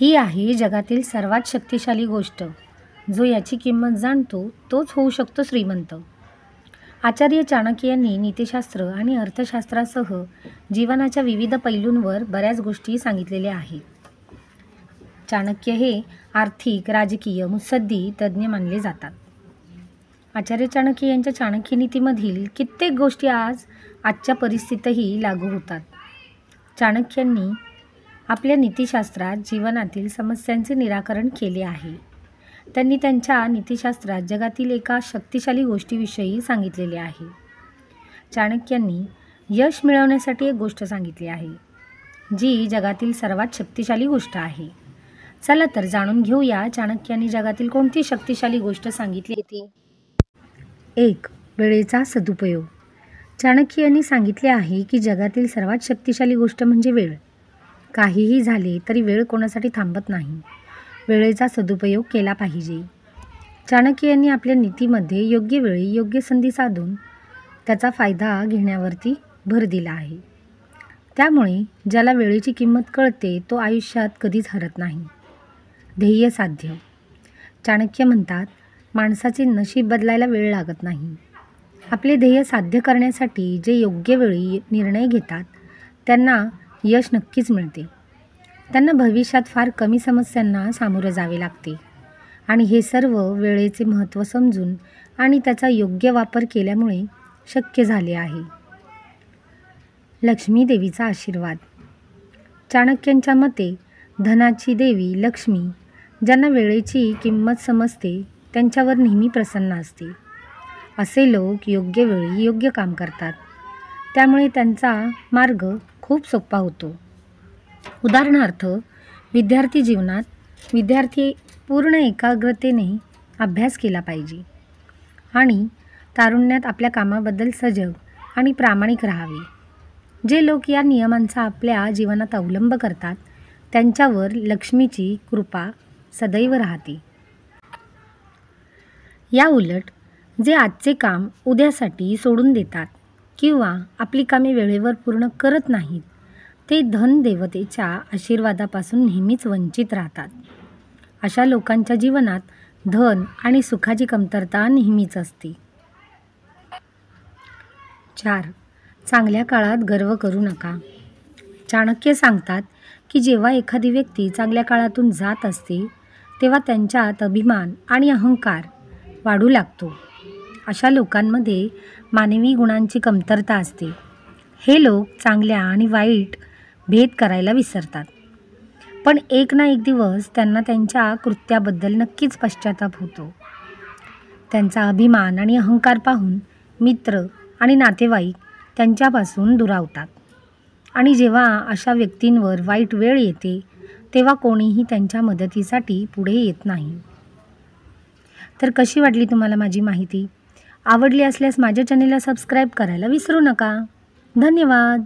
ही आहे जगातील सर्वात शक्तिशाली गोष्ट. जो याची किंमत जाणतो तोच होऊ शकतो श्रीमंत. आचार्य चाणक्य यांनी नीतिशास्त्र आणि अर्थशास्त्रासह जीवनाच्या विविध पैलूंवर बऱ्याच गोष्टी सांगितलेल्या आहेत. चाणक्य हे आर्थिक, राजकीय, मुत्सद्दी तज्ज्ञ मानले जातात. आचार्य चाणक्य यांच्या चाणक्य नीतीमधील कित्येक गोष्टी आजच्या परिस्थितीतही लागू होतात. चाणक्यांनी आपल्या नीतिशास्त्रात जीवनातील समस्यांचे निराकरण केले आहे. त्यांनी त्यांच्या नीतिशास्त्रात जगातील एका शक्तिशाली गोष्टीविषयी सांगितलेले आहे. चाणक्यांनी यश मिळवण्यासाठी एक गोष्ट सांगितली आहे, जी जगातील सर्वात शक्तिशाली गोष्ट आहे. चला तर जाणून घेऊया चाणक्यांनी जगातील कोणती शक्तिशाली गोष्ट सांगितली ती. 1. वेळेचा सदुपयोग. चाणक्य यांनी सांगितले आहे की जगातील सर्वात शक्तिशाली गोष्ट म्हणजे वेळ. काहीही झाले तरी वेळ कोणासाठी थांबत नाही. वेळेचा सदुपयोग केला पाहिजे. चाणक्य यांनी आपल्या नीतीमध्ये योग्य वेळी योग्य संधी साधून त्याचा फायदा घेण्यावरती भर दिला आहे. त्यामुळे ज्याला वेळेची किंमत कळते तो आयुष्यात कधीच हरत नाही. ध्येय साध्य. चाणक्य म्हणतात, माणसाचे नशीब बदलायला वेळ लागत नाही. आपले ध्येय साध्य करण्यासाठी जे योग्य वेळी निर्णय घेतात त्यांना यश नक्कीच मिळते. त्यांना भविष्यात फार कमी समस्यांना सामोरे जावे लागते आणि हे सर्व वेळेचे महत्त्व समजून आणि त्याचा योग्य वापर केल्यामुळे शक्य झाले आहे. लक्ष्मी देवीचा आशीर्वाद. चाणक्यांच्या मते धनाची देवी लक्ष्मी ज्यांना वेळेची किंमत समजते त्यांच्यावर नेहमी प्रसन्न असते. असे लोक योग्य वेळी योग्य काम करतात. त्यामुळे त्यांचा मार्ग खूप सोपा होतो. उदाहरणार्थ, विद्यार्थी जीवनात विद्यार्थी पूर्ण एकाग्रतेने अभ्यास केला पाहिजे आणि तारुण्यात आपल्या कामाबद्दल सजग आणि प्रामाणिक राहावे. जे लोक या नियमांचा आपल्या जीवनात अवलंब करतात त्यांच्यावर लक्ष्मीची कृपा सदैव राहते. या उलट जे आजचे काम उद्यासाठी सोडून देतात किंवा आपली कामे वेळेवर पूर्ण करत नाहीत ते धन देवतेच्या आशीर्वादापासून नेहमीच वंचित राहतात. अशा लोकांच्या जीवनात धन आणि सुखाची कमतरता नेहमीच असते. 4. चांगल्या काळात गर्व करू नका. चाणक्य सांगतात की जेव्हा एखादी व्यक्ती चांगल्या काळातून जात असते तेव्हा त्यांच्यात अभिमान आणि अहंकार वाढू लागतो. अशा लोकांमध्ये मानवी गुणांची कमतरता असते. हे लोक चांगल्या आणि वाईट भेद करायला विसरतात. पण एक ना एक दिवस त्यांना त्यांच्या कृत्याबद्दल नक्कीच पश्चाताप होतो. त्यांचा अभिमान आणि अहंकार पाहून मित्र आणि नातेवाईक त्यांच्यापासून दुरावतात आणि जेव्हा अशा व्यक्तींवर वाईट वेळ येते तेव्हा कोणीही त्यांच्या मदतीसाठी पुढे येत नाही. तर कशी वाटली तुम्हाला माझी माहिती? आवडली असल्यास माझ्या चॅनेलला सबस्क्राईब करायला विसरू नका. धन्यवाद.